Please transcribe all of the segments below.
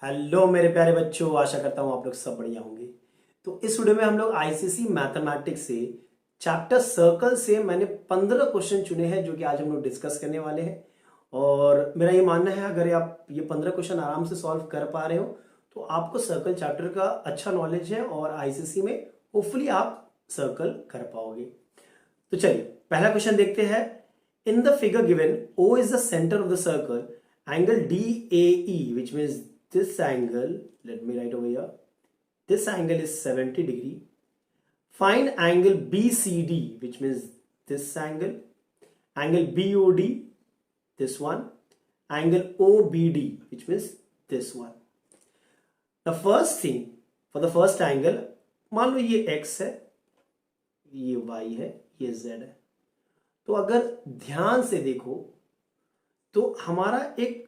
Hello मेरे प्यारे बच्चों, आशा करता हूँ आप लोग सब बढ़िया होंगे। तो इस वीडियो में हम लोग आईसीएसई मैथमेटिक्स से चैप्टर सर्कल से मैंने 15 क्वेश्चन चुने हैं जो कि आज हम लोग डिस्कस करने वाले हैं। और मेरा ये मानना है अगर आप ये 15 क्वेश्चन आराम से सॉल्व कर पा रहे हो तो आपको सर्कल चैप्टर का अच्छा नॉलेज है और आईसीएसई में होपफुली आप सर्कल कर पाओगे। तो चलिए पहला क्वेश्चन देखते हैं। In the figure given O is the center of the circle, angle DAE, which means this angle, let me write over here, this angle is 70 degree. Find angle BCD, which means this angle BOD, this one, angle OBD, which means this one. The first thing, for the first angle, मान लो ये x है, ये y है, ये z है। तो अगर ध्यान से देखो तो हमारा एक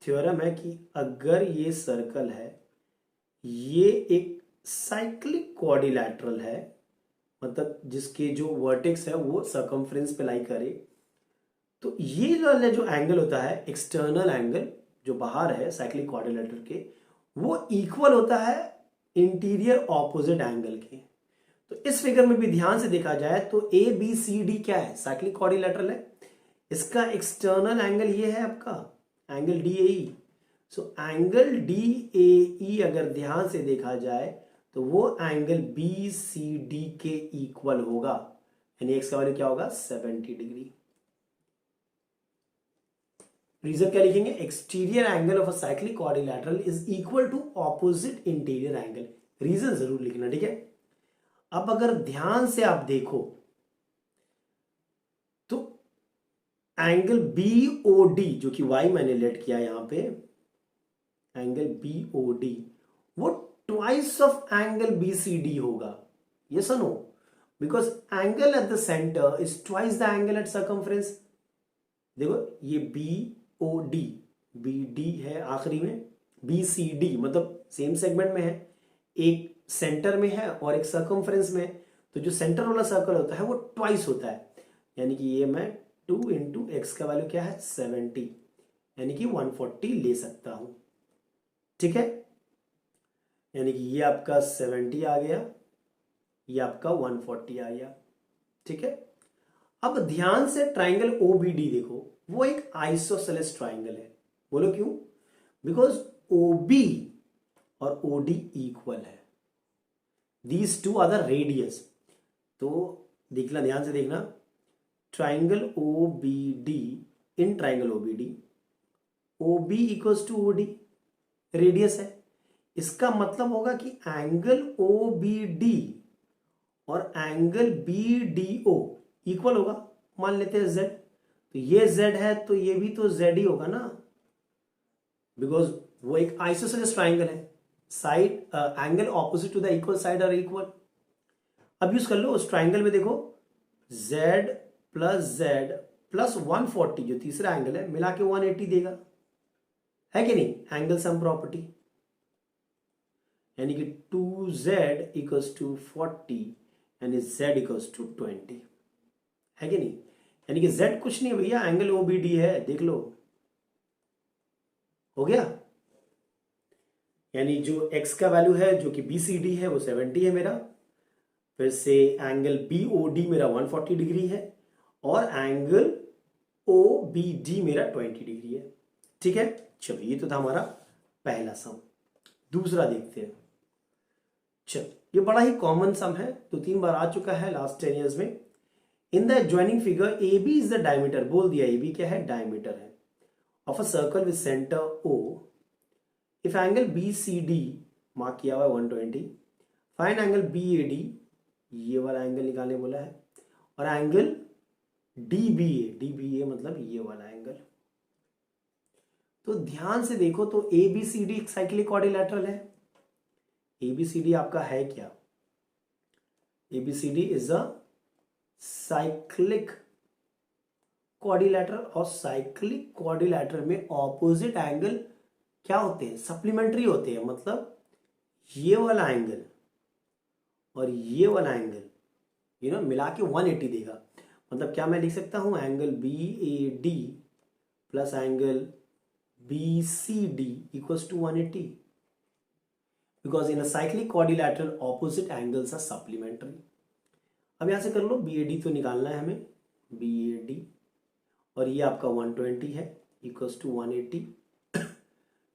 थ्योरम है कि अगर ये सर्कल है, ये एक साइक्लिक क्वाड्रिलैटरल है, मतलब जिसके जो वर्टेक्स है वो सर्कमफ्रेंस पे लाई करे, तो ये वाला जो एंगल होता है एक्सटर्नल एंगल जो बाहर है साइक्लिक क्वाड्रिलैटरल के, वो इक्वल होता है इंटीरियर ऑपोजिट एंगल के। तो इस फिगर में भी ध्यान से देखा जाए तो ए बी सी डी क्या है, साइक्लिक क्वाड्रिलैटरल है। इसका एक्सटर्नल एंगल ये है आपका angle D A E. So angle D A E अगर ध्यान से देखा जाए तो वो एंगल बी सी डी के इक्वल होगा, यानी एक्स का वैल्यू क्या होगा 70 डिग्री। रीजन क्या लिखेंगे, exterior angle of a cyclic quadrilateral is equal to opposite interior angle. Reason जरूर लिखना, ठीक है। अब अगर ध्यान से आप देखो तो एंगल बीओडी जो कि वाई मैंने लेट किया यहां पे, एंगल बीओडी वो ट्वाइस ऑफ एंगल बीसीडी होगा। यस और no? Because angle at the centre is twice the angle at circumference. देखो ये बीओडी, बीडी है आखिरी में, बीसीडी मतलब सेम सेगमेंट में है, एक सेंटर में है और एक सर्कमफ्रेंस में है। तो जो सेंटर वाला सर्कल होता है वो ट्वाइस होता है, यानी कि ये मैं 2 इंटू एक्स का वैल्यू क्या है 70, यानी कि 140 ले सकता हूं, ठीक है। यानी कि ये आपका 70 आ गया, ये आपका 140 आ गया, ठीक है। अब ध्यान से ट्राइंगल ओबीडी देखो, वो एक आइसोसेलेस ट्राइंगल है। बोलो क्यों? बिकॉज ओबी और ओडी इक्वल है, these two are the radius. तो देखना, ध्यान से देखना, triangle O B D, in triangle O B D O B equals to O D, radius है। इसका मतलब होगा कि एंगल ओ बी डी और angle B D O equal होगा। मान लेते हैं z, तो ये z है तो ये भी तो z ही होगा ना, बिकॉज वो एक आइसोसेलेस ट्राइंगल है। Side angle opposite to the equal side are equal. अब यूज कर लो उस ट्राइंगल में, देखो z प्लस 140 जो तीसरा एंगल है मिला के 180 देगा, है कि नहीं? एंगल सम प्रॉपर्टी, यानी कि 2z इक्वल्स टू 40 यानी z इक्वल्स टू 20, है कि नहीं? यानी कि z कुछ नहीं भैया, एंगल ओबीडी है, देख लो, हो गया। यानी जो x का वैल्यू है जो कि BCD है वो 70 है मेरा, फिर से एंगल BOD मेरा 140 डिग्री है और एंगल OBD मेरा 20 डिग्री है, ठीक है। चलिए ये तो था हमारा पहला सम। दूसरा देखते हैं। चल ये बड़ा ही कॉमन सम है, 2-3 बार आ चुका है लास्ट 10 ईयर्स में। इन the adjoining figure AB is the diameter, बोल दिया AB क्या है, डायमीटर है, of a circle with centre O। If angle BCD mark किया हुआ है 120, फाइंड एंगल BAD, ये वाला एंगल निकालने बोला है, और एंगल DBA मतलब ये वाला एंगल। तो ध्यान से देखो तो ABCD एक साइक्लिक क्वाड्रिलैटरल है। ABCD आपका है क्या? ABCD is a cyclic quadrilateral, और साइक्लिक क्वाड्रिलैटरल में ऑपोजिट एंगल क्या होते हैं, सप्लीमेंट्री होते हैं। मतलब ये वाला एंगल और ये वाला एंगल मिला के 180 देगा। मतलब क्या मैं लिख सकता हूं, angle BAD plus angle BCD equals to 180। Because in a cyclic quadrilateral opposite angles are supplementary. अब यहां से कर लो, बी ए डी तो निकालना है हमें, बी ए डी, और ये आपका 120 है इक्वल्स टू 180।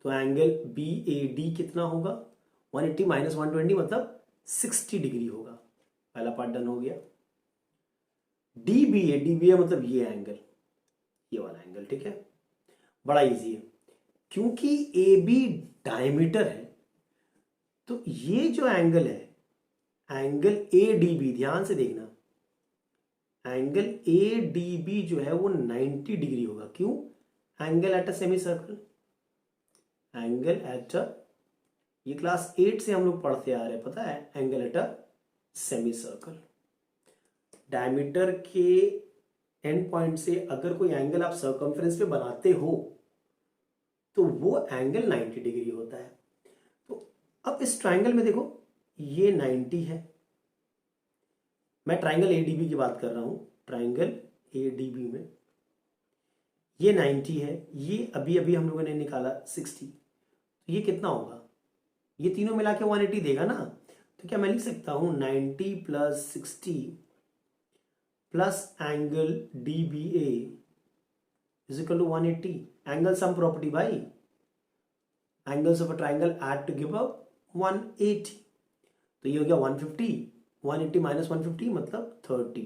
तो एंगल बी ए डी कितना होगा, 180 माइनस 120 मतलब 60 डिग्री होगा। पहला पार्ट डन हो गया। डी बी ए मतलब ये एंगल, ये वाला एंगल, ठीक है, बड़ा इजी है। क्योंकि ए बी डायमीटर है तो ये जो एंगल है, एंगल ए डी बी, ध्यान से देखना, एंगल ए डी बी जो है वो 90 डिग्री होगा। क्यों? Angle at a semicircle, angle at अ, ये क्लास 8 से हम लोग पढ़ते आ रहे हैं, पता है, angle at a semi circle. Diameter के एंड पॉइंट से अगर कोई एंगल आप सर्कमफ्रेंस पे बनाते हो तो वो एंगल 90 डिग्री होता है। तो अब इस ट्राइंगल में देखो, ये 90 है, मैं ट्राइंगल एडीबी की बात कर रहा हूं, ट्राइंगल एडीबी में ये 90 है, ये अभी अभी हम लोगों ने निकाला 60, तो ये कितना होगा, ये तीनों मिला के 180 देगा ना। तो क्या मैं लिख सकता हूं 90 plus 60 plus angle D B A is equal to 180। Angle sum property भाई, angles of a triangle add to give up 180। तो ये हो गया 150, 180 माइनस 150 मतलब 30।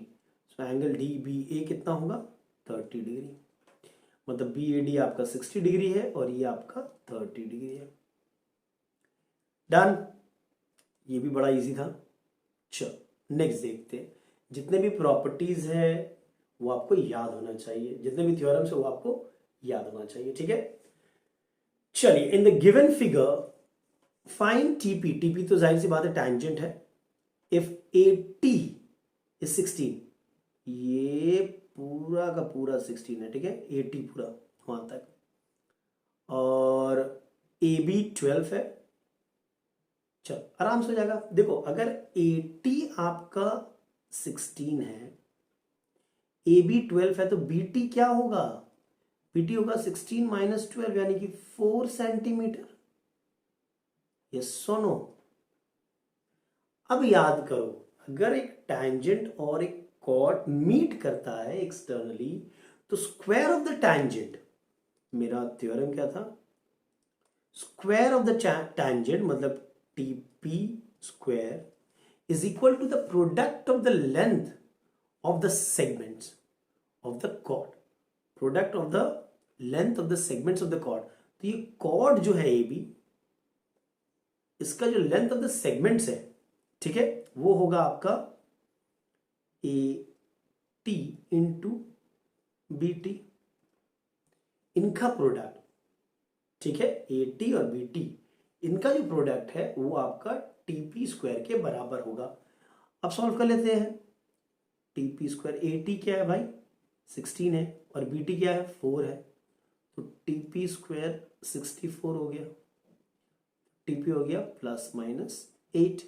सो एंगल डी बी ए कितना होगा, 30 डिग्री। मतलब बी ए डी आपका 60 डिग्री है और ये आपका 30 डिग्री है। डन, ये भी बड़ा इजी था। चलो नेक्स्ट देखते हैं। जितने भी प्रॉपर्टीज है वो आपको याद होना चाहिए, जितने भी थ्योरम्स है वो आपको याद होना चाहिए, ठीक है। चलिए, इन the given figure find TP, TP तो जाहिर सी बात है टैंजेंट है, इफ ए टी इज 16, ये पूरा का पूरा 16 है, ठीक है, ए टी पूरा वहां तक, और ए बी 12 है। चलो आराम से हो जाएगा। देखो अगर ए टी आपका 16 है, ए बी 12 है, तो बी टी क्या होगा, बी टी होगा 16 माइनस 12 यानी कि 4 सेंटीमीटर। यस सुनो, अब याद करो, अगर एक टैंजेंट और एक कॉर्ड मीट करता है एक्सटर्नली, तो स्क्वायर ऑफ द टैंजेंट, मेरा थ्योरम क्या था, स्क्वायर ऑफ द टैंजेंट मतलब TP square is equal to the product of the length of the segments of the chord, product of the length of the segments of the chord. तो ये cord जो है A B, इसका जो length of the segments है, ठीक है, वो होगा आपका A T into B T, इनका प्रोडक्ट, ठीक है, ए टी और बी टी, इनका जो प्रोडक्ट है वो आपका टीपी स्क्वायर के बराबर होगा। अब सॉल्व कर लेते हैं। टीपी स्क्वायर, ए टी क्या है भाई 16 है और बी टी क्या है 4 है, तो टीपी स्क्वायर 64 हो गया, टीपी हो गया प्लस माइनस 8,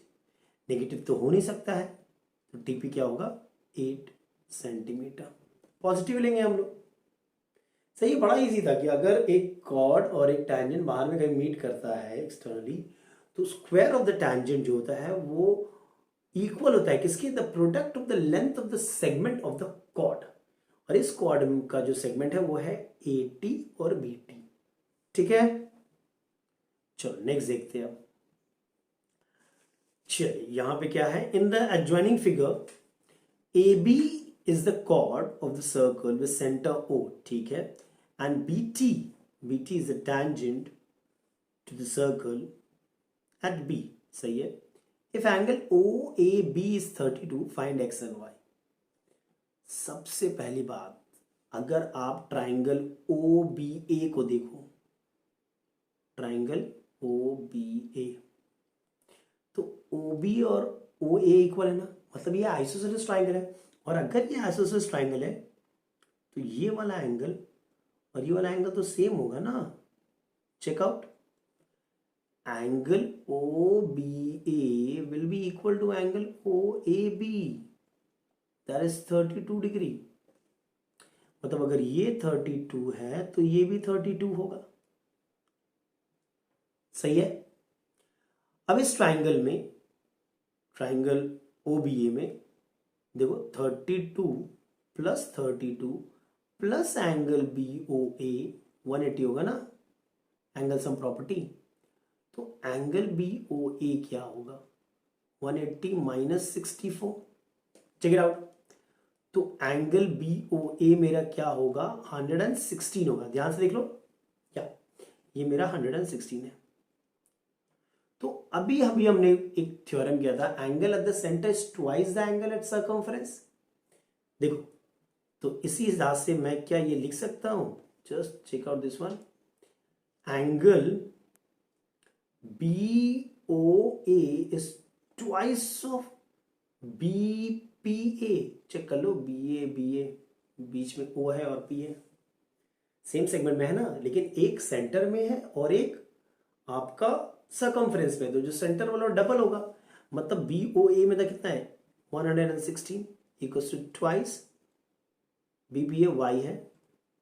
नेगेटिव तो हो नहीं सकता है, तो टीपी क्या होगा 8 सेंटीमीटर। पॉजिटिव लेंगे हम लोग। सही, बड़ा इजी था कि अगर एक कॉर्ड और एक टैंजेंट बाहर में कहीं मीट करता है एक्सटर्नली, तो स्क्वायर ऑफ द टैंजेंट जो होता है वो इक्वल होता है किसकी, the product of the length of the segment of the chord, और इस कॉर्ड का जो सेगमेंट है वो है ए टी और बी टी, ठीक है। चलो नेक्स्ट देखते हैं। चलिए यहां पे क्या है, in the adjoining figure A B is the chord of the circle with centre O, ठीक है, and B T is the tangent to the circle at B, सही है। If angle O A B is 32, find x and y. सबसे पहली बात, अगर आप triangle O B ए को देखो, ट्राइंगल ओ बी ए, तो ओ बी और ओ ए इक्वल है ना, मतलब ये आइसोसेलेस ट्राइंगल है, और अगर ये आइसोसेलेस ट्राइंगल है तो ये वाला एंगल और ये वाला एंगल तो सेम होगा ना। Check out, angle O B A will be equal to angle O A B, that is 32 degree. मतलब अगर ये 32 है तो ये भी 32 होगा, सही है। अब इस ट्राइंगल OBA में देखो 32 प्लस 32 प्लस एंगल BOA 180 होगा ना, एंगल सम प्रॉपर्टी। तो एंगल BOA क्या होगा 180 माइनस 64। Check it out. तो एंगल BOA मेरा क्या होगा 116 होगा। ध्यान से देख लो, क्या ये मेरा 116 है। तो अभी हमने एक थ्योरम किया था, angle at the centre is twice the angle at circumference. देखो, तो इसी हिसाब से मैं क्या ये लिख सकता हूं, just check out this one, angle BOA is twice of BPA। Check कर लो, BA बीच में O है और P है, सेम सेगमेंट में है ना, लेकिन एक सेंटर में है और एक आपका सर्कमफ्रेंस में। तो जो सेंटर वाला डबल होगा, मतलब BOA में था कितना है 116 equals to twice BPA Y है,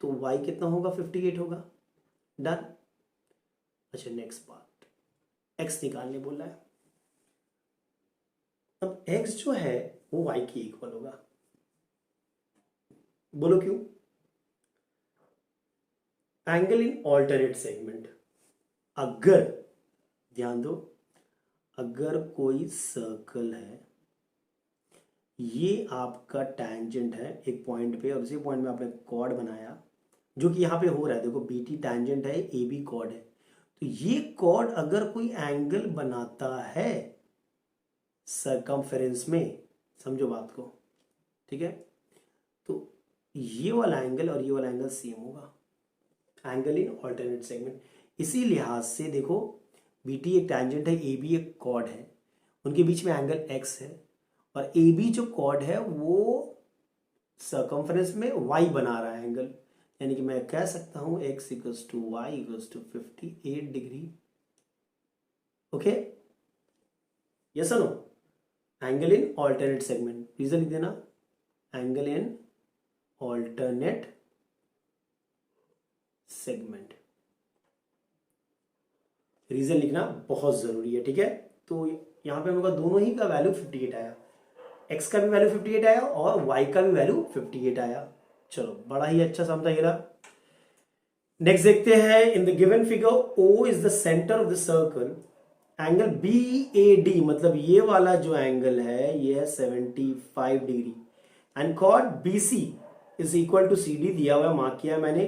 तो Y कितना होगा 58 होगा। डन। अच्छा, नेक्स्ट पार्ट, X निकालने बोला है। अब X जो है वो Y की इक्वल होगा। बोलो क्यों? एंगल इन ऑल्टरनेट सेगमेंट, अगर ध्यान दो, अगर कोई सर्कल है, ये आपका टैंजेंट है एक पॉइंट पे, और उसी पॉइंट में आपने कॉर्ड बनाया जो कि यहां पे हो रहा है। देखो BT टैंजेंट है, AB कॉर्ड है। तो ये कॉर्ड अगर कोई एंगल बनाता है सर्कमफेरेंस में, समझो बात को, ठीक है, तो ये वाला एंगल और ये वाला एंगल सेम होगा, एंगल इन ऑल्टरनेट सेगमेंट। इसी लिहाज से देखो, BT एक टैंजेंट है, AB एक कॉर्ड है, उनके बीच में एंगल X है, और AB जो कॉर्ड है वो सर्कमफ्रेंस में Y बना रहा है एंगल। यानी कि मैं कह सकता हूं X equals to Y equals to 58 degree. Okay, yes और no? Angle in alternate segment, reason लिख देना, angle in alternate segment, reason लिखना बहुत जरूरी है, ठीक है। तो यहां पे हम लोग का दोनों ही का वैल्यू 58 आया, X का भी वैल्यू 58 आया और Y का भी वैल्यू 58 आया। चलो, बड़ा ही अच्छा समझा ये रहा। नेक्स्ट देखते हैं, in the given figure O is the centre of the circle, angle BAD, मतलब ये वाला जो एंगल है ये है 75 degree, and chord BC is equal to CD दिया हुआ है, मार्क किया मैंने।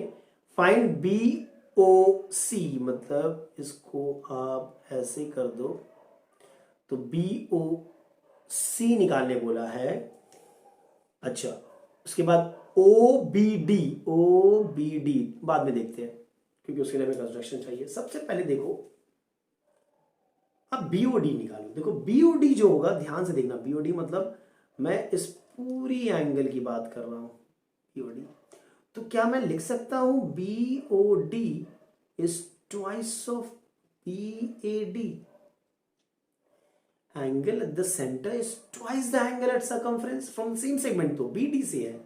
फाइंड BOC, मतलब इसको आप ऐसे कर दो, तो BOC निकालने बोला है। अच्छा, उसके बाद OBD बाद में देखते हैं, क्योंकि उसके लिए हमें कंस्ट्रक्शन चाहिए। सबसे पहले देखो, अब BOD निकालो। देखो BOD जो होगा, ध्यान से देखना, BOD मतलब मैं इस पूरी एंगल की बात कर रहा हूं, BOD। तो क्या मैं लिख सकता हूं BOD is twice of BAD, angle at the centre is twice the angle at circumference from same segment. तो BD से है,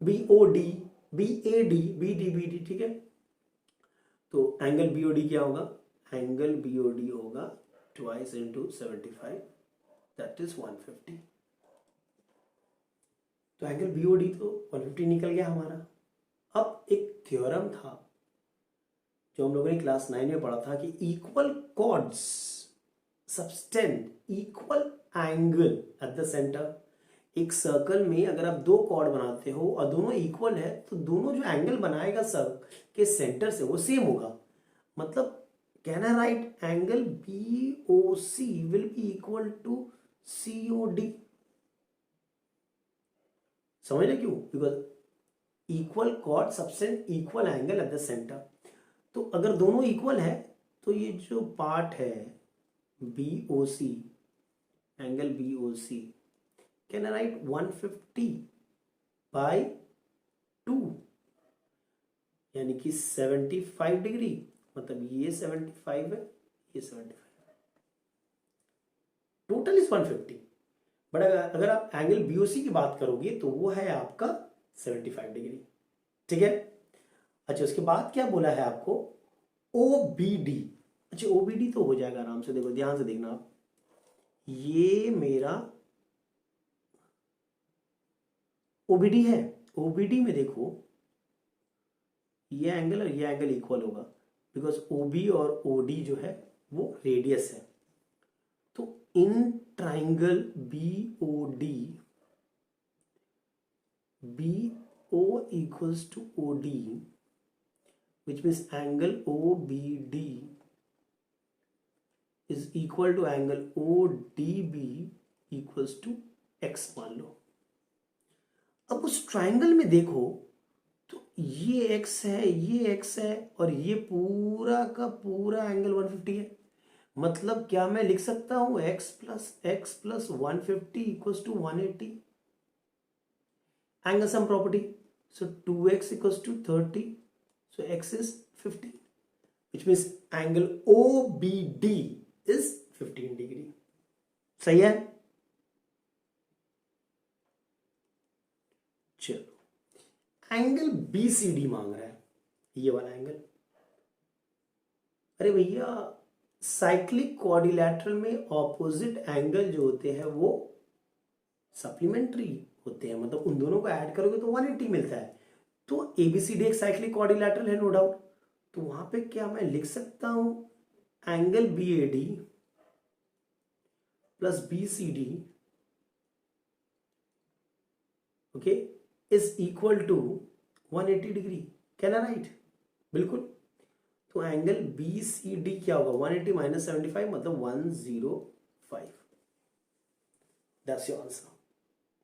BOD BAD BD, ठीक है। तो एंगल BOD क्या होगा, एंगल BOD होगा ट्वाइस इंटू 75, दैट इज 150। तो एंगल BOD तो 150 निकल गया हमारा। अब एक थ्योरम था जो हम लोगों ने क्लास 9 में पढ़ा था कि equal chords subtend equal angle at the centre. एक सर्कल में अगर आप दो कॉर्ड बनाते हो और दोनों इक्वल है, तो दोनों जो एंगल बनाएगा सर्कल के सेंटर से वो सेम होगा। मतलब can I write angle BOC will be equal to COD। समझ रहे क्यों? Because equal chord subtend equal angle at the centre. तो अगर दोनों इक्वल है तो ये जो पार्ट है BOC, angle BOC can I write 150 by 2, यानी कि 75 डिग्री। मतलब ये 75 है, ये 75, टोटल इज 150। बट अगर आप एंगल BOC की बात करोगे तो वो है आपका 75 डिग्री, ठीक है। अच्छा, उसके बाद क्या बोला है आपको, OBD, अच्छा ओबीडी तो हो जाएगा आराम से, देखो ध्यान से देखना आप, ये मेरा ओबीडी है, ओबीडी में देखो ये एंगल और ये एंगल इक्वल होगा, बिकॉज ओबी और ओडी जो है वो रेडियस है। तो in triangle B O D, B O equals to O D, which means angle O B D is equal to angle O D B equals to x मान लो। अब उस ट्राइंगल में देखो तो ये एक्स है, ये एक्स है, और ये पूरा का पूरा एंगल 150 है। मतलब क्या मैं लिख सकता हूं x plus 150 equals to 180, angle sum property. So 2x equals to 30, so x is 15, which means angle OBD is 15 degree. सही है? चलो एंगल BCD मांग रहा है, ये वाला एंगल। अरे भैया साइक्लिक क्वाड्रिलैटरल में ऑपोजिट एंगल जो होते हैं वो सप्लीमेंट्री होते हैं, मतलब उन दोनों को ऐड करोगे तो 180 मिलता है। तो ABCD एक साइक्लिक क्वाड्रिलैटरल है नो डाउट, तो वहां पे क्या मैं लिख सकता हूं angle BAD plus BCD okay is equal to 180 degree. Can I write? बिल्कुल। तो एंगल BCD क्या होगा 180 माइनस 75 मतलब 105। That's your answer.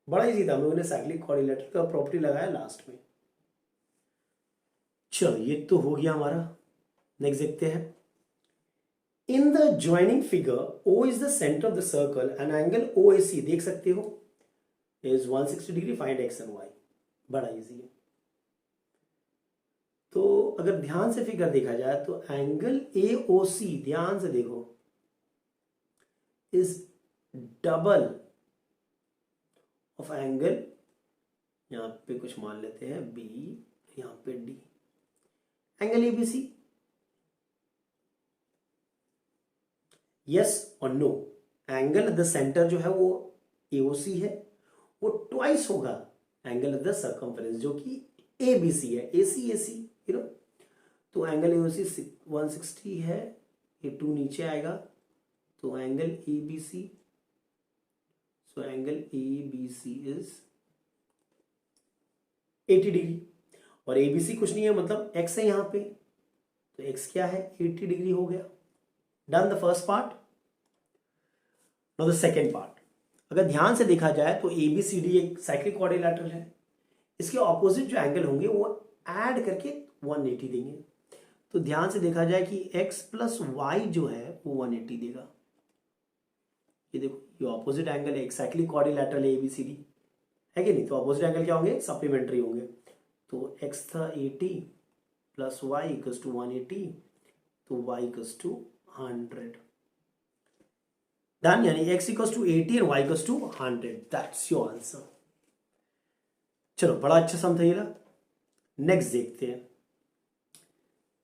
बड़ा इजी था, हम लोगों ने साइक्लिक क्वाड्रिलैटरल का प्रॉपर्टी लगाया लास्ट में। चलो ये तो हो गया हमारा। नेक्स्ट देखते हैं। In the joining figure O is the centre of the circle and angle OAC देख सकते हो is 160 degree, find x and y। बड़ा इजी है। तो अगर ध्यान से फिगर देखा जाए तो एंगल AOC ध्यान से देखो इज डबल ऑफ एंगल, यहां पे कुछ मान लेते हैं B, यहां पे D, एंगल ABC। यस और no? Angle at the centre जो है वो AOC है, वो ट्वाइस होगा एंगल एट द सर्कमफेरेंस जो कि ABC है, AC यू नो। तो एंगल AOC 160 है, ये 2 नीचे आएगा, तो angle ABC, so angle ABC is 80 degree, और ABC कुछ नहीं है मतलब x है यहां पे, तो x क्या है 80 डिग्री हो गया। Done the first part. Now the second part. अगर ध्यान से देखा जाए तो ABCD एक साइक्लिक क्वाड्रिलैटरल है, इसके ऑपोजिट जो एंगल होंगे वो ऐड करके 180 देंगे। तो ध्यान से देखा जाए कि x प्लस वाई जो है वो 180 देगा। ये देखो ये ऑपोजिट एंगल है, एक साइक्लिक क्वाड्रिलैटरल है ABCD, है कि नहीं? तो ऑपोजिट एंगल क्या होंगे? सप्लीमेंट्री होंगे। तो x था 80 प्लस वाई इक्वल्स टू 180, तो y इक्वल्स टू 100। डन, यानी x equals to 80 and y equals to 100। That's your answer. चलो बड़ा अच्छा सम था ये ना। नेक्स्ट देखते हैं।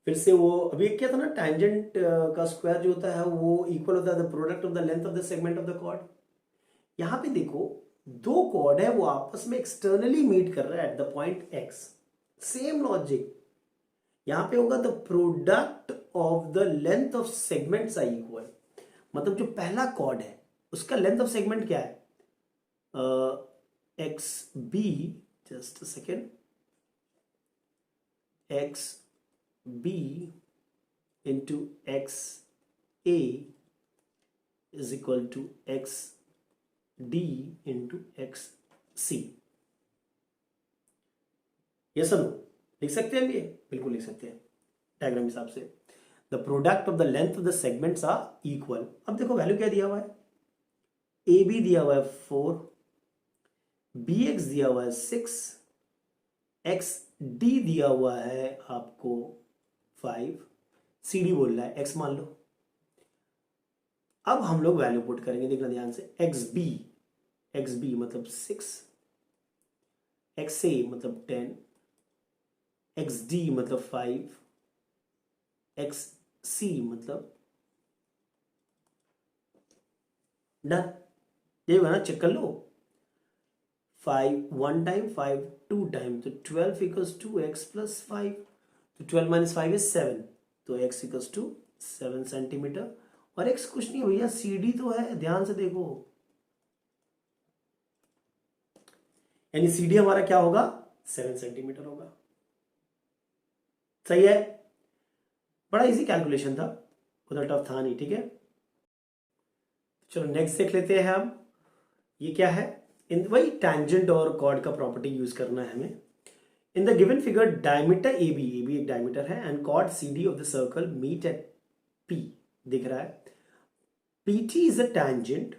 फिर से वो अभी क्या था ना, टैंजेंट का स्क्वायर जो होता है वो इक्वल होता है the product of the length of the segment of the chord. यहां पे देखो दो कॉर्ड है वो आपस में एक्सटर्नली मीट कर रहा है at the point x। Same logic यहां पे होगा the product of the length of segments are equal. मतलब जो पहला कॉर्ड है उसका लेंथ ऑफ सेगमेंट क्या है? X B, just a second, X B into X A is equal to X D into X C. Yes और no? लिख सकते हैं ये? बिल्कुल लिख सकते हैं डायग्राम हिसाब से। The product of the length of the segments are equal. अब देखो वैल्यू क्या दिया हुआ है? ए बी दिया हुआ है 4, बी एक्स दिया हुआ है 6, एक्स डी दिया हुआ है आपको 5, सी डी बोल रहा है एक्स मान लो। अब हम लोग वैल्यू पुट करेंगे, देखना ध्यान से। एक्स बी मतलब 6, एक्स ए मतलब 10, एक्स डी मतलब 5, एक्स सी मतलब डन, यही होगा ना, चेक कर लो। 5 1 टाइम, 5 2 टाइम, तो 12 इक्वल्स टू एक्स प्लस 5, तो 12 माइनस 5 इज 7, तो एक्स इक्वल्स टू 7 सेंटीमीटर। और एक्स कुछ नहीं भैया, सी डी तो है, ध्यान से देखो, यानी सी डी हमारा क्या होगा, 7 सेंटीमीटर होगा। सही है, बड़ा इजी कैलकुलेशन था, उतना टफ था नहीं, ठीक है। चलो नेक्स्ट देख लेते हैं हम, ये क्या है, इन वही टैंजेंट और कॉर्ड का प्रॉपर्टी यूज करना है हमें। In the given figure diameter A B एक डायमीटर है and chord C D of the circle meet at P, दिख रहा है, P T is a tangent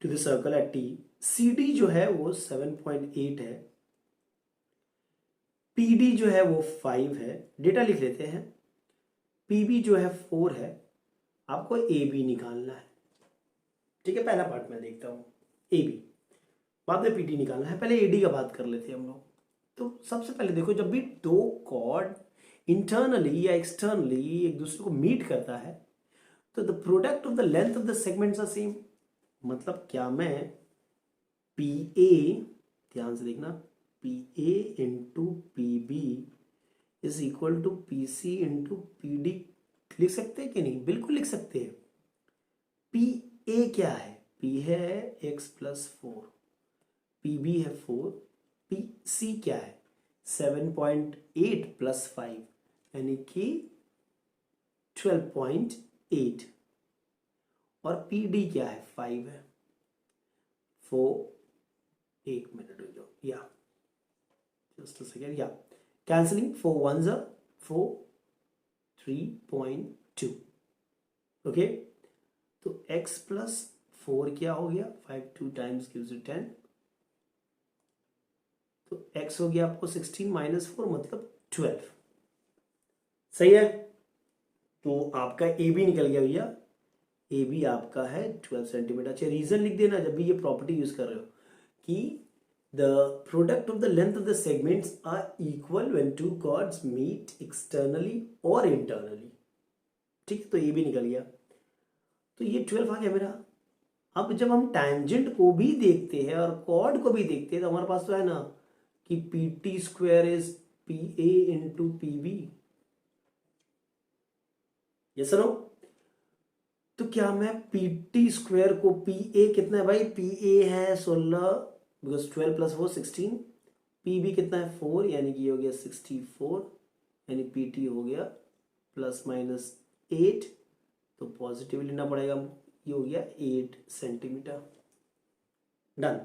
to the circle at T, C D जो है वो 7.8 है, पी डी जो है वो 5 है, डेटा लिख लेते हैं, पी बी जो है 4 है, आपको ए बी निकालना है, ठीक है। पहला पार्ट मैं देखता हूँ ए बी, बाद में पीटी निकालना है, पहले एडी का बात कर लेते हैं हम लोग। तो सबसे पहले देखो, जब भी दो कॉर्ड इंटरनली या एक्सटर्नली एक दूसरे को मीट करता है तो the product of the length of the segments are same. मतलब क्या मैं पी ए, ध्यान से देखना, P A into P B is equal to P C into P D लिख सकते हैं कि नहीं, बिल्कुल लिख सकते हैं। पी ए क्या है, पी है एक्स प्लस 4, पी बी है 4, पी सी क्या है 7.8 प्लस 5 यानी कि 12.8, और पी डी क्या है 5 है। 1 मिनट हो जाओ, या जस्ट अ सेकेंड, या कैंसलिंग, 4 1s are 4, 3.2, ओके। तो x प्लस 4 क्या हो गया, 5 2 टाइम्स गिव्स यू 10, तो x हो गया आपको 16 माइनस 4 मतलब 12, सही है। तो आपका ए बी निकल गया भैया, ए बी आपका है 12 सेंटीमीटर। अच्छा, रीजन लिख देना जब भी ये प्रॉपर्टी यूज कर रहे हो कि the product of the length of the segments are equal when two chords meet externally और इंटरनली, ठीक है। तो ए बी निकल गया, तो ये 12 आ गया मेरा। अब जब हम टैंजेंट को भी देखते हैं और कॉर्ड को भी देखते हैं तो हमारे पास तो है ना कि P T square is P A into P B, ये सुनो। तो क्या मैं पी टी स्क्वायर को, पी ए कितना है भाई, पी ए है 16 बिकॉज 12 प्लस 4 16, पी बी कितना है 4 यानी कि ये हो गया 64, यानी पी टी हो गया प्लस माइनस 8, तो पॉजिटिव लेना पड़ेगा, ये हो गया 8 सेंटीमीटर, डन।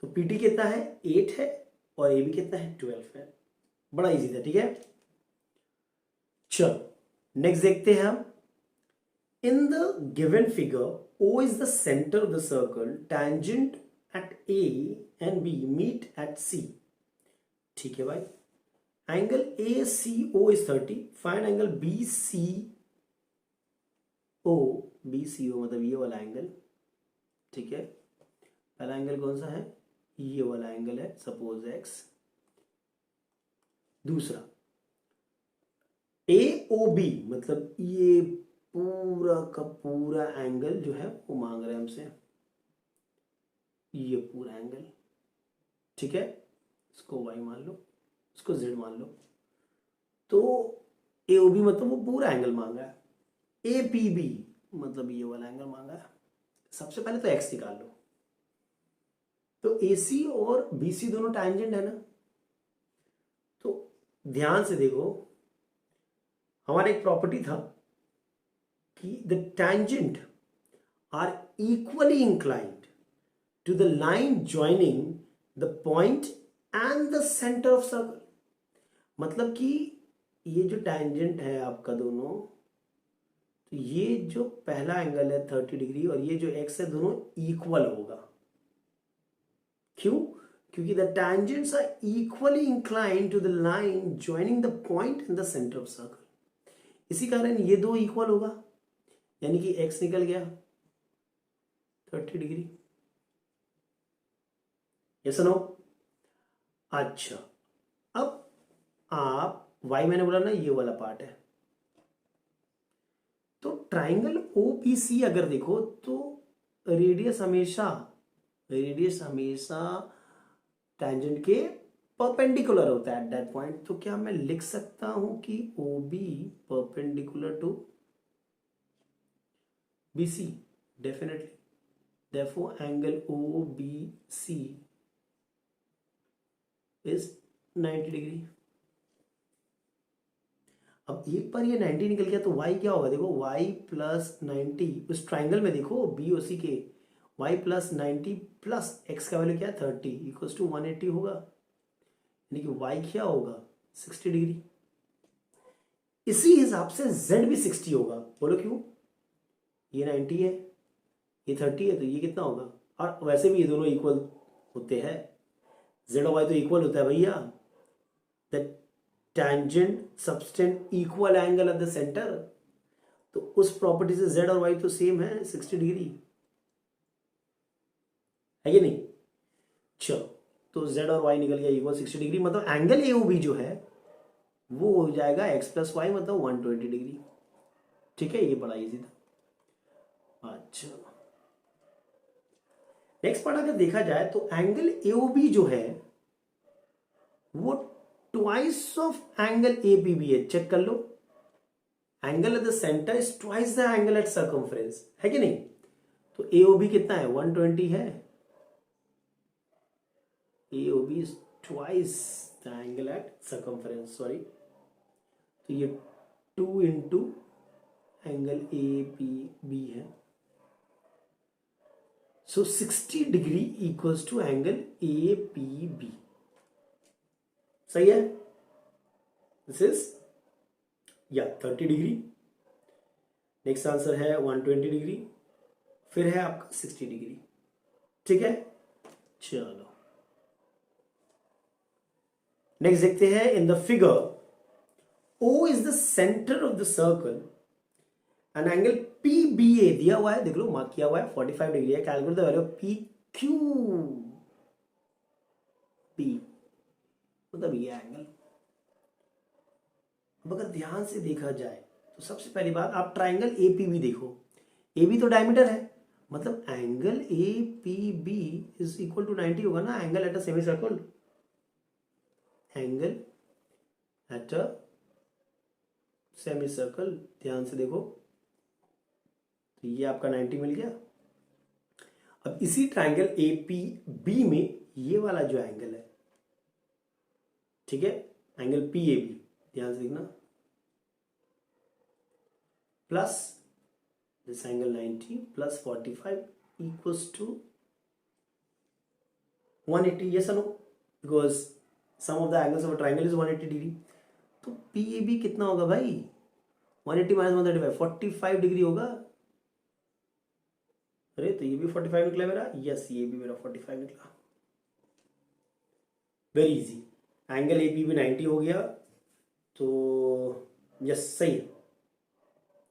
तो पी टी कितना है 8 है और ए बी कितना है 12 है, बड़ा इजी था, ठीक है। चलो नेक्स्ट देखते हैं हम, इन the given figure O is the center of the circle, tangent at A and B meet at C, ठीक है भाई। Angle ACO is 30, find angle BCO मतलब ये वाला एंगल, ठीक है। पहला एंगल कौन सा है, ये वाला एंगल है, सपोज x। दूसरा AOB मतलब ये पूरा का पूरा एंगल जो है वो मांग रहे हैं हमसे, ये पूरा एंगल, ठीक है। इसको y मान लो, इसको z मान लो, तो AOB मतलब वो पूरा एंगल मांगा है, APB मतलब ये वाला एंगल मांगा है। सबसे पहले तो x निकाल लो, तो AC और BC दोनों टैंजेंट है ना, तो ध्यान से देखो, हमारा एक प्रॉपर्टी था कि the tangent are equally inclined to the line joining the point and the center of circle। मतलब कि ये जो tangent है आपका दोनों, तो ये जो पहला एंगल है 30 डिग्री और ये जो x है दोनों इक्वल होगा। क्यों, क्योंकि the tangents are equally inclined to the line joining the point and the center of circle, इसी कारण ये दो इक्वल होगा, यानी कि x निकल गया 30 डिग्री, ये सुनो। अच्छा, अब आप y मैंने बोला ना ये वाला पार्ट है, तो ट्राइंगल OPC अगर देखो तो रेडियस हमेशा टेंजेंट के परपेंडिकुलर होता है एट दैट पॉइंट। तो क्या मैं लिख सकता हूं कि O B perpendicular to B C? Definitely. therefore angle O B C is 90 degree. अब एक बार ये 90 निकल गया तो y क्या होगा? देखो y प्लस 90 उस ट्राइंगल में देखो बी ओ सी के y प्लस 90 प्लस x का वैल्यू क्या है 30 इक्वल्स टू 180 होगा। यानी कि y क्या होगा 60 डिग्री। इसी हिसाब से z भी 60 होगा। बोलो क्यों? ये 90 है, ये 30 है, तो ये कितना होगा? और वैसे भी ये दोनों इक्वल होते हैं, z और y तो इक्वल होता है भैया। The tangent subtend equal angle at the centre. तो उस प्रॉपर्टी से z और y तो सेम है 60 डिग्री, है कि नहीं? चलो, तो z और y निकल गया इक्वल 60 डिग्री। मतलब एंगल ए बी जो है वो हो जाएगा x प्लस वाई, मतलब 120 डिग्री। ठीक है, ये बड़ा इजी था। अच्छा, नेक्स्ट पार्ट अगर देखा जाए तो एंगल ए जो है वो twice of angle A P B है। चेक कर लो, angle at the centre is twice the angle at circumference, है कि नहीं? तो ए बी कितना है? 120 है। A B is twice the angle at circumference, sorry. तो ये 2 into angle A P B है। So 60 degree equals to angle A P B. सही है? दिस इज या 30 डिग्री। नेक्स्ट आंसर है 120 डिग्री, फिर है आपका 60 डिग्री। ठीक है, चलो नेक्स्ट देखते हैं। In the figure O is the centre of the circle and angle P B A दिया हुआ है, देख लो मार्क किया हुआ है 45 डिग्री है। Calculate the value of P Q B, मतलब ये एंगल। अब अगर ध्यान से देखा जाए तो सबसे पहली बात आप ट्राइंगल ए पी बी देखो। ए बी तो डायमीटर है, मतलब angle A P B is equal to 90 होगा ना। Angle at a semicircle, angle at a semicircle, ध्यान से देखो तो ये आपका 90 मिल गया। अब इसी ट्राइंगल ए पी बी में ये वाला जो एंगल है, ठीक है, एंगल पी ए बी, ध्यान से देखना, plus this angle 90 plus 45 equals to 180। Yes और no? Because sum of the angles of a triangle is 180 degree. तो पी ए बी कितना होगा भाई? 180 माइनस 135, 45 डिग्री होगा। अरे तो ये भी 45 निकला मेरा। यस, ये भी मेरा 45 निकला। Very easy. Angle A P B 90 हो गया, तो यस सही है,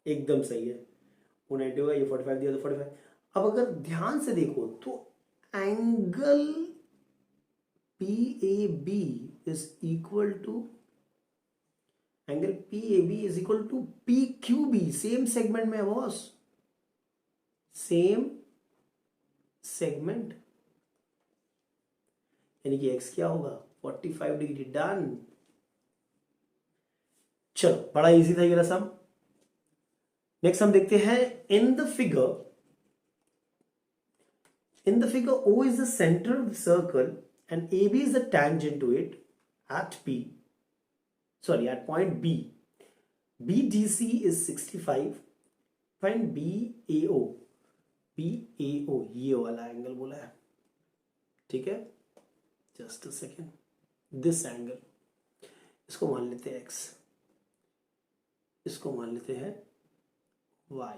एकदम सही है। वो 90 होगा, ये 45 दिया तो 45। अब अगर ध्यान से देखो तो angle P A B is equal to angle P A B is equal to P Q B. Same segment में है बॉस, सेम सेगमेंट, यानी कि x क्या होगा 45 डिग्री। डन। चलो, बड़ा इजी था ये रसम। नेक्स्ट हम देखते हैं in the figure O is the center of the circle and AB is the tangent to it at at point B. BDC is 65. Find BAO ये वाला एंगल बोला है, ठीक है। Just a second, this angle, इसको मान लेते हैं x, इसको मान लेते हैं y।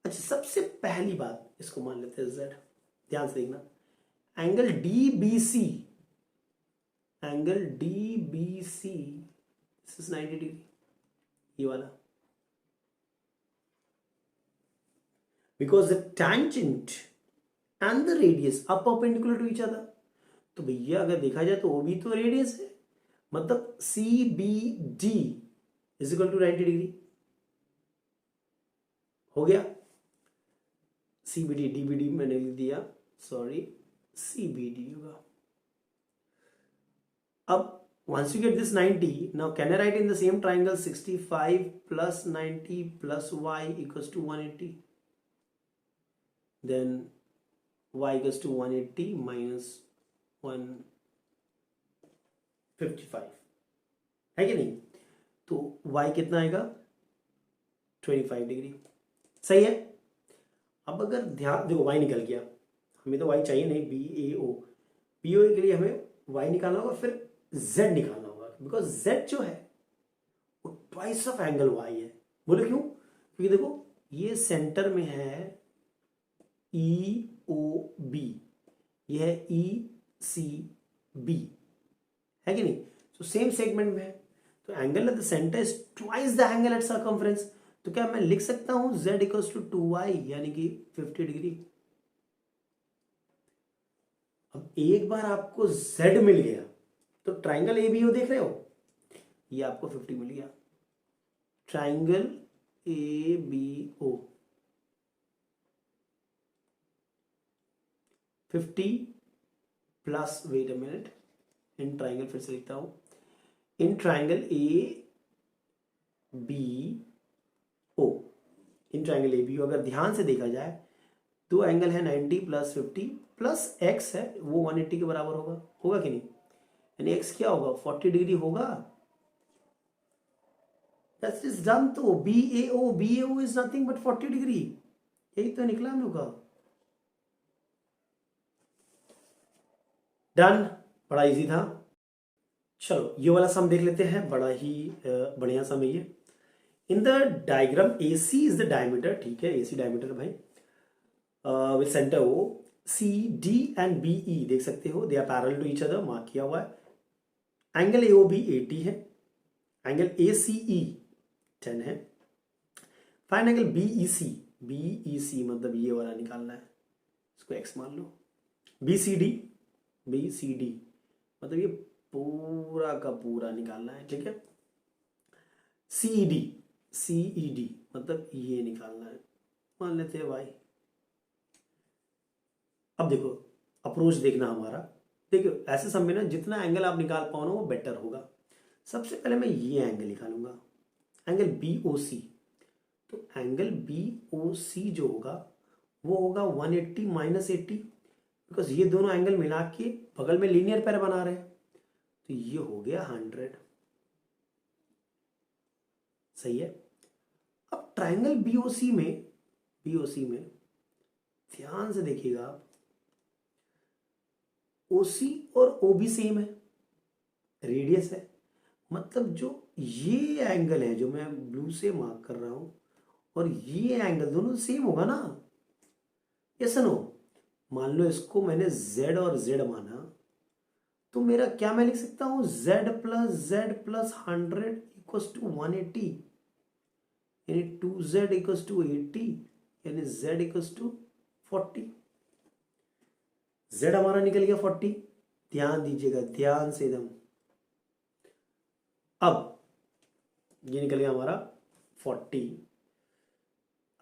अच्छा, सबसे पहली बात इसको मान लेते हैं z। ध्यान से देखना, angle DBC, angle DBC this is 90 degree, ये वाला। Because the tangent and the radius are perpendicular to each other. तो भैया अगर देखा जाए तो वो भी तो रेडियस है, मतलब CBD is equal to 90 degree हो गया। CBD, DBD मैंने लिख दिया, सॉरी CBD होगा। अब once you get this 90, now can I write in the same triangle 65 plus 90 plus y equals to 180? Then y equals to 180 minus 155 है कि नहीं? तो y कितना आएगा? 25 डिग्री। सही है। अब अगर ध्यान देखो, y निकल गया, हमें तो y चाहिए नहीं, BAO के लिए हमें y निकालना होगा, फिर z निकालना होगा, बिकॉज z जो है वो ट्वाइस ऑफ एंगल y है। बोले क्यों? क्योंकि देखो ये सेंटर में है EOB, ये है ECB, है कि नहीं? तो सेम सेगमेंट में है, तो angle at the centre is twice the angle at circumference. तो क्या मैं लिख सकता हूं z इक्वल्स टू 2y, यानी कि 50 डिग्री। अब एक बार आपको z मिल गया तो ट्राइंगल ABO देख रहे हो, ये आपको 50 मिल गया। Triangle ABO 50 plus, wait a minute, in triangle फिर से लिखता हूं, in triangle ABO, in triangle ABO अगर ध्यान से देखा जाए, दो एंगल है 90 प्लस 50 प्लस x है, वो 180 के बराबर होगा, होगा कि नहीं? यानी x क्या होगा? 40 डिग्री होगा। That is done. तो BAO is nothing but 40 degree, यही तो निकला हम लोग का। डन, बड़ा इजी था। चलो ये वाला सम देख लेते हैं, बड़ा ही बढ़िया सम है ये। In the diagram AC is the diameter, ठीक है, AC डायमीटर भाई, with centre O, CD and BE देख सकते हो, they are parallel to each other, mark किया हुआ है। एंगल AOB 80 है, एंगल ACE 10 है। फाइंड एंगल BEC, BEC मतलब ये वाला निकालना है, इसको x मान लो। BCD मतलब ये पूरा का पूरा निकालना है, ठीक है। CED मतलब ये निकालना है, मान लेते हैं भाई। अब देखो अप्रोच देखना हमारा, देखो ऐसे समय ना जितना एंगल आप निकाल पाओ ना वो बेटर होगा। सबसे पहले मैं ये एंगल निकालूंगा, एंगल BOC। तो एंगल BOC जो होगा वो होगा 180 माइनस 80, बिकॉज ये दोनों एंगल मिला के बगल में लीनियर पैर बना रहे हैं, तो ये हो गया 100। सही है। अब ट्राइंगल BOC में ध्यान से देखिएगा आप, OC और OB सेम है, रेडियस है, मतलब जो ये एंगल है जो मैं ब्लू से मार्क कर रहा हूं और ये एंगल दोनों सेम होगा ना। Yes no? मान लो इसको मैंने Z और Z माना, तो मेरा क्या मैं लिख सकता हूं Z प्लस 100 इक्वल्स टू 180, यानी 2Z इक्वल्स टू 80, यानी Z इक्वल्स टू 40। Z हमारा निकल गया 40, ध्यान दीजिएगा ध्यान से एकदम। अब ये निकल गया हमारा 40।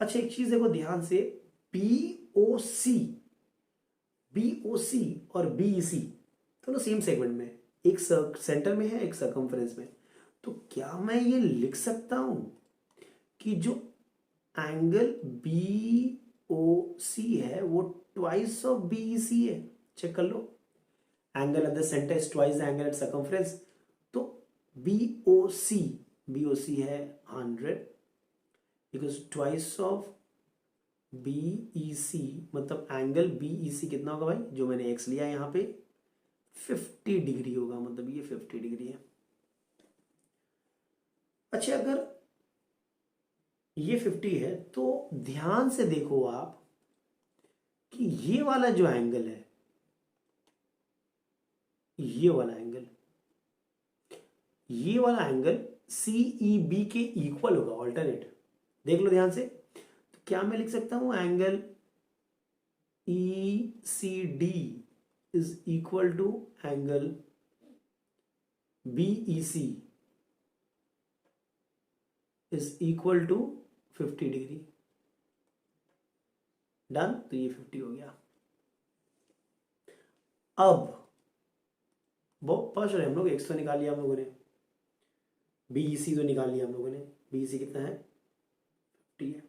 अच्छा एक चीज देखो ध्यान से, BOC और BEC दोनों सेम सेगमेंट में, एक सेंटर में है एक सर्कमफ्रेंस में। तो क्या मैं ये लिख सकता हूं कि जो एंगल BOC है वो ट्वाइस ऑफ BEC है? चेक कर लो, angle at the centre is twice the angle at circumference. तो BOC है 100 बिकॉज ट्वाइस ऑफ BEC, मतलब एंगल BEC कितना होगा भाई, जो मैंने x लिया यहां पे 50 डिग्री होगा, मतलब ये 50 डिग्री है। अच्छा अगर ये 50 है तो ध्यान से देखो आप कि ये वाला जो एंगल है, ये वाला एंगल CEB के इक्वल होगा, ऑल्टरनेट। देख लो ध्यान से, तो क्या मैं लिख सकता हूं angle ECD is equal to angle BEC is equal to 50 degree. Done, तो ये 50 हो गया। अब वो पहुंच रहे हम लोग, एक्स तो निकाल लिया हम लोगों ने, बीईसी तो निकाल लिया हम लोगों ने, बीईसी कितना है 50 है।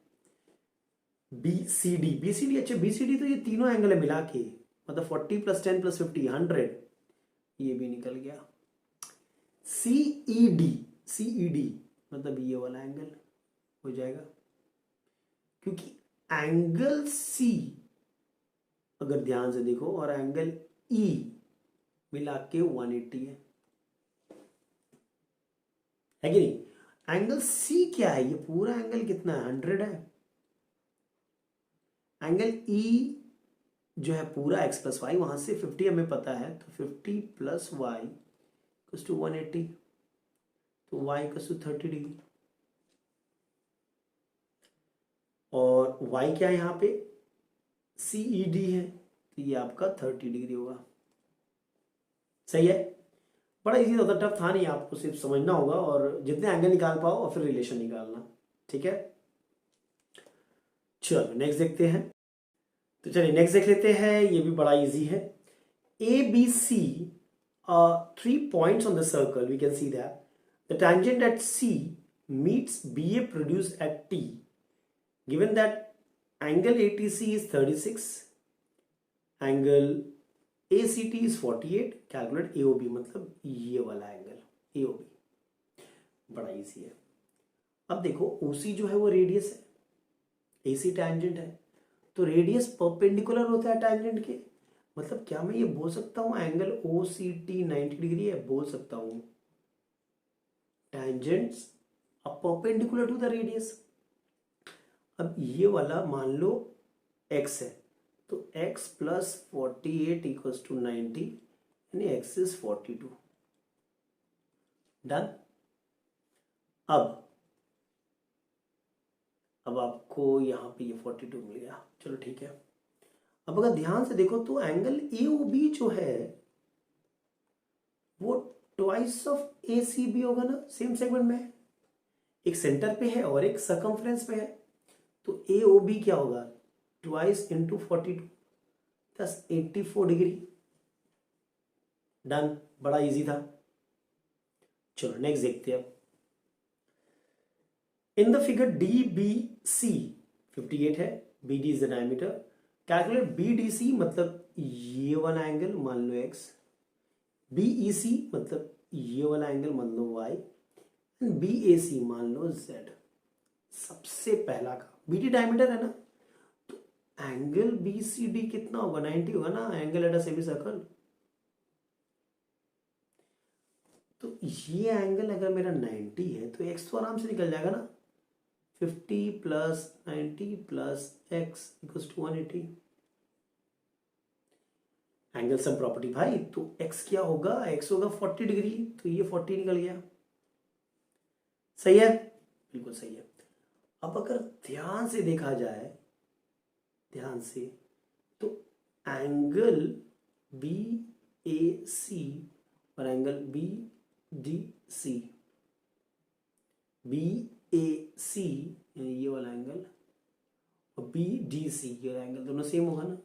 बीसीडी, बीसीडी अच्छा, बीसीडी तो ये तीनों एंगल है मिला के, मतलब 40 + 10 + 50 100, ये भी निकल गया। सीईडी, सीईडी मतलब ये वाला एंगल हो जाएगा, क्योंकि एंगल सी अगर ध्यान से देखो और एंगल ई मिला के 180 है कि नहीं। एंगल सी क्या है, ये पूरा एंगल कितना है 100 है। एंगल ई जो है पूरा x + y, वहां से 50 हमें पता है, तो 50 + y = 180, तो y = 30 डिग्री। और y क्या है यहाँ पे, CED है, तो ये आपका 30 डिग्री होगा। सही है, बड़ा इजी, ज़्यादा टफ था नहीं, आपको सिर्फ समझना होगा और जितने एंगल निकाल पाओ और फिर रिलेशन निकालना। ठीक है, चलो नेक्स्ट देखते हैं। तो चलिए नेक्स्ट देख लेते हैं, ये भी बड़ा इजी है। ABC, 3 points on the circle, we can see that the tangent at C meets BA produced at T. Given that angle ATC is 36, angle ACT is 48, calculate AOB, मतलब ये वाला एंगल AOB। बड़ा easy है। अब देखो OC जो है वो रेडियस है, AC टैंजेंट है, तो रेडियस परपेंडिकुलर होता है टैंजेंट के, मतलब क्या मैं ये बोल सकता हूँ एंगल OCT 90 डिग्री है, बोल सकता हूँ। टैंजेंट्स अब परपेंडिकुलर टू द रेडियस। अब ये वाला मान लो x है, तो x + 48 = 90, यानी x is 42। डन। अब आपको यहाँ पे ये 42 मिल गया, चलो ठीक है। अब अगर ध्यान से देखो तो एंगल AOB जो है वो ट्वाइस ऑफ ACB होगा ना, सेम सेगमेंट में है, एक सेंटर पे है और एक सर्कमफ्रेंस पे है, तो AOB क्या होगा, ट्वाइस × 42 + 84 डिग्री। डन, बड़ा इजी था। चलो नेक्स्ट देखते हैं। इन द फिगर DBC 58 है, BD is the diameter, calculate BDC मतलब ये वाला एंगल मान लो x, BEC मतलब ये वाला एंगल मान लो y, एंड BAC मान लो z। सबसे पहला का BD डायमीटर है ना, तो एंगल BCD कितना होगा, 90 होगा ना, angle at a semi circle. तो ये एंगल अगर मेरा 90 है तो x तो आराम से निकल जाएगा ना, 50 + 90 + x = 180। एंगल सम प्रॉपर्टी भाई, तो x क्या होगा, x होगा 40 डिग्री, तो ये 40 निकल गया। सही है, बिल्कुल सही है। अब अगर ध्यान से देखा जाए, ध्यान से, तो एंगल BAC और एंगल BDC, BAC ये वाला एंगल और BDC ये एंगल दोनों सेम होगा ना,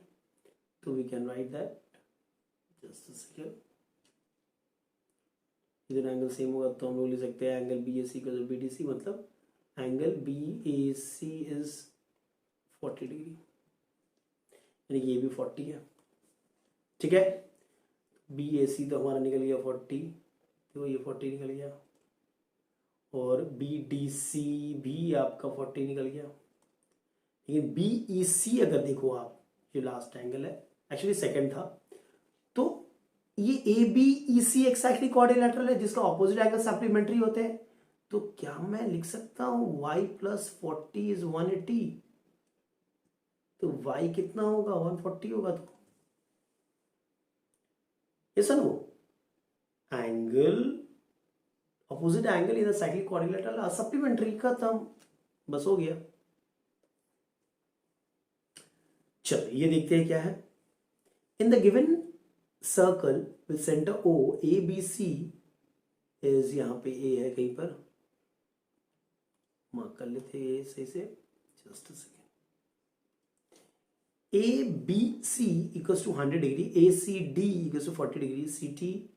तो we can write that, just a second, इधर एंगल सेम होगा तो हम लोग लिख सकते हैं एंगल BAC = BDC, मतलब एंगल BAC इज 40 डिग्री, यानी कि ये भी 40 है। ठीक है, BAC तो हमारा निकल गया 40, तो ये 40 निकल गया, और BDC भी आपका 40 निकल गया। लेकिन BEC अगर देखो आप, जो लास्ट एंगल है, एक्चुअली सेकंड था, तो ये ABEC एक्सैक्टली क्वाड्रिलेटरल है, जिसका ऑपोजिट एंगल सप्लीमेंट्री होते हैं, तो क्या मैं लिख सकता हूं y + 40 = 180, तो y कितना होगा, 140 होगा। तो ये सर वो एंगल ऑपोजिट एंगल इधर साइक्लिक क्वाड्रिलेटरल सप्लीमेंट्री का था, बस हो गया। चलो ये देखते हैं क्या है। In the given circle with centre O, ABC is, यहां पे A है कहीं पर, मार्क कर लेते हैं सही से, just a second. A B C equals to 100 degree, A C D equals to 40 degree, C T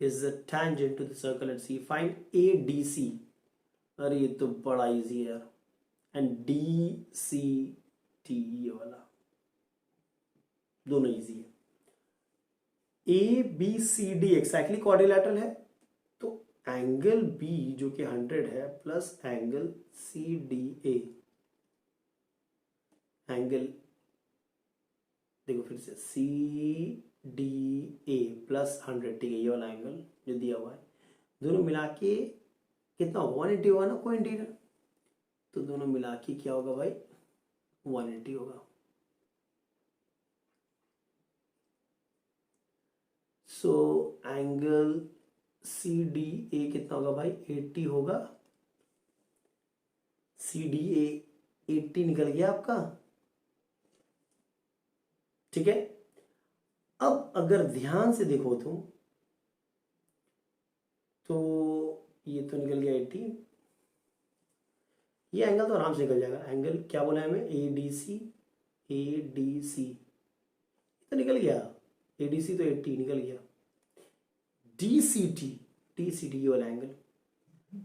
is the tangent to the circle at C, find A D C. अरे ये तो बड़ा इजी है यार। एंड डी सी टी, ये वाला दोनों easy है। A B C D exactly quadrilateral है, तो एंगल बी जो कि 100 है plus angle C D A, angle देखो फिर से सी डी ए प्लस 100, ठीक है, ये वाला एंगल जो दिया हुआ है, दोनों मिला के कितना 180 होगा ना कोइंटीरियर, तो दोनों मिला के क्या होगा भाई 180 होगा। सो एंगल सी डी ए कितना होगा भाई 80 होगा, सी डी ए 80 निकल गया आपका, ठीक है। अब अगर ध्यान से देखो तो ये तो निकल गया 80, ये एंगल तो आराम से निकल जाएगा। एंगल क्या बोला है हमें, ए डी सी, ए डी सी तो निकल गया, ए डी सी तो 80 निकल गया। डी सी टी वाला एंगल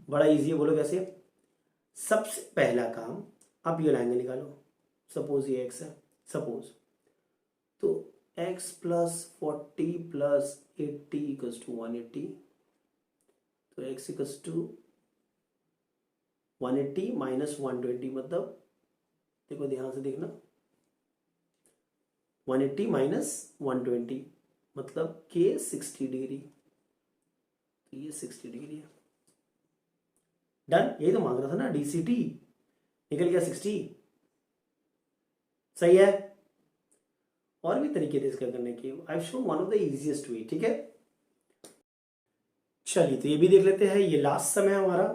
बड़ा इजी है, बोलो कैसे। सबसे पहला काम आप ये वाला एंगल निकालो, सपोज ये एक्स है, सपोज, तो x plus 40 plus 80 equals to 180, तो x इक्वल्स टू 180 माइनस 120, मतलब देखो ध्यान से देखना, 180 माइनस 120 मतलब के 60 डिग्री, तो ये 60 डिग्री है। डन, यही तो मांग रहा था ना, DCT निकल गया 60, सही है। और भी तरीके थे इसका करने के, I show one of the easiest way, ठीक है। चलिए तो ये भी देख लेते हैं, ये लास्ट सम है हमारा।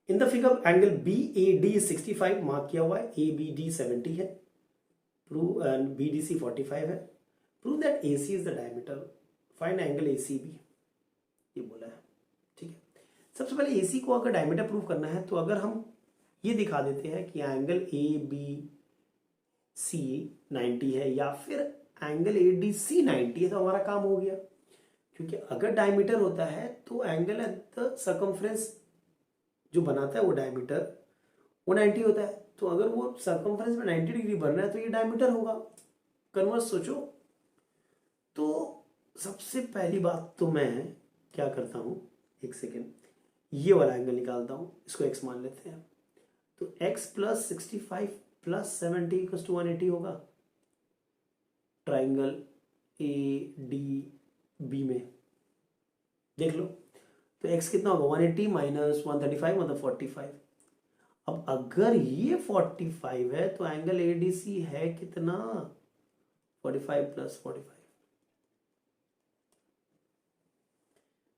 In the figure angle B A D 65 mark किया हुआ है, ए बी डी 70 है, prove and B D C 45 है, prove that A C is the diameter, find angle A C B, ये बोला है, ठीक है। सबसे पहले ए सी को अगर डायमीटर प्रूव करना है, तो अगर हम ये दिखा देते हैं कि एंगल ए बी सी 90 है या फिर एंगल ए डी सी 90 है, तो हमारा काम हो गया। क्योंकि अगर डायमीटर होता है तो एंगल एट द सर्कमफ्रेंस जो बनाता है वो डायमीटर वो 90 होता है, तो अगर वो सर्कमफ्रेंस में 90 डिग्री बन रहा है तो ये डायमीटर होगा। कन्वर्स सोचो, तो सबसे पहली बात तो मैं क्या करता हूँ, एक सेकेंड, ये वाला एंगल निकालता हूँ, इसको x मान लेते हैं, तो x plus 65 plus 70 equals to 180 होगा ट्राइंगल ए डी बी में, देख लो। तो x कितना होगा 180 माइनस 135 मतलब 45। अब अगर ये 45 है तो एंगल ए डी सी है कितना 45 प्लस 45,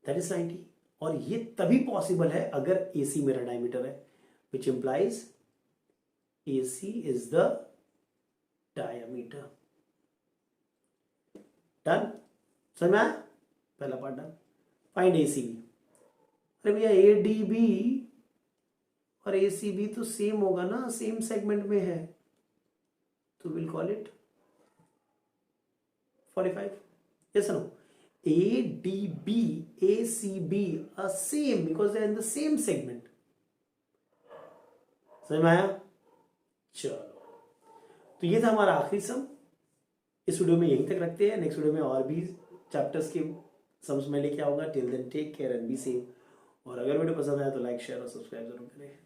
दैट इज 90। और ये तभी पॉसिबल है अगर ए सी मेरा डायमीटर है, which implies AC is the diameter. Done? समझ में आया? पहला पार्ट डन। Find ACB। अरे भैया ADB और ACB तो सेम होगा ना, सेम सेगमेंट में है, तो will call it 45। yes or no? ADB ACB are same because they are in the same segment. समझ में आया? चलो, तो ये था हमारा आखिरी सम। इस वीडियो में यहीं तक रखते हैं, नेक्स्ट वीडियो में और भी चैप्टर्स के सम्स में लेके आऊंगा। Till then take care and be safe. और अगर वीडियो पसंद आया तो लाइक शेयर और सब्सक्राइब जरूर करें।